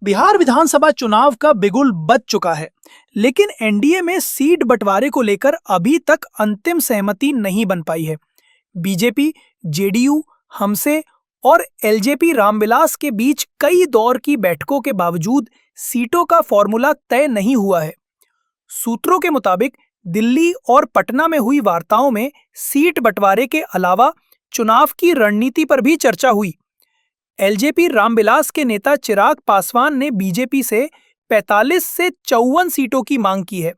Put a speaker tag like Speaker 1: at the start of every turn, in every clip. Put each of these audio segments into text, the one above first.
Speaker 1: बिहार विधानसभा चुनाव का बिगुल बज चुका है, लेकिन एनडीए में सीट बंटवारे को लेकर अभी तक अंतिम सहमति नहीं बन पाई है। बीजेपी, जेडीयू, हमसे और एलजेपी रामविलास के बीच कई दौर की बैठकों के बावजूद सीटों का फॉर्मूला तय नहीं हुआ है। सूत्रों के मुताबिक दिल्ली और पटना में हुई वार्ताओं में सीट बंटवारे के अलावा चुनाव की रणनीति पर भी चर्चा हुई। एलजेपी रामविलास के नेता चिराग पासवान ने बीजेपी से 45 से 54 सीटों की मांग की है,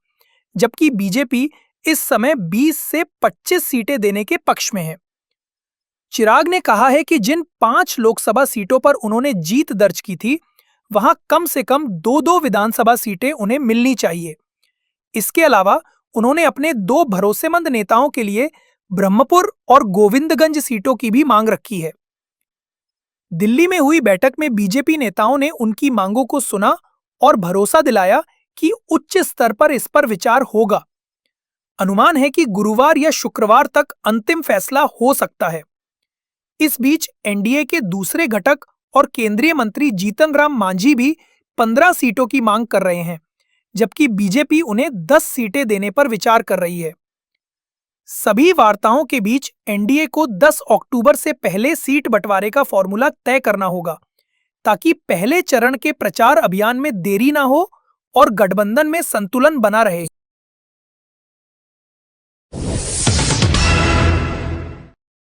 Speaker 1: जबकि बीजेपी इस समय 20 से 25 सीटें देने के पक्ष में है। चिराग ने कहा है कि जिन 5 लोकसभा सीटों पर उन्होंने जीत दर्ज की थी, वहां कम से कम 2-2 विधानसभा सीटें उन्हें मिलनी चाहिए। इसके अलावा उन्होंने अपने 2 भरोसेमंद नेताओं के लिए ब्रह्मपुर और गोविंदगंज सीटों की भी मांग रखी है। दिल्ली में हुई बैठक में बीजेपी नेताओं ने उनकी मांगों को सुना और भरोसा दिलाया कि उच्च स्तर पर इस पर विचार होगा। अनुमान है कि गुरुवार या शुक्रवार तक अंतिम फैसला हो सकता है। इस बीच एनडीए के दूसरे घटक और केंद्रीय मंत्री जीतन राम मांझी भी 15 सीटों की मांग कर रहे हैं, जबकि बीजेपी उन्हें 10 सीटें देने पर विचार कर रही है। सभी वार्ताओं के बीच एनडीए को 10 अक्टूबर से पहले सीट बंटवारे का फॉर्मूला तय करना होगा, ताकि पहले चरण के प्रचार अभियान में देरी ना हो और गठबंधन में संतुलन बना रहे।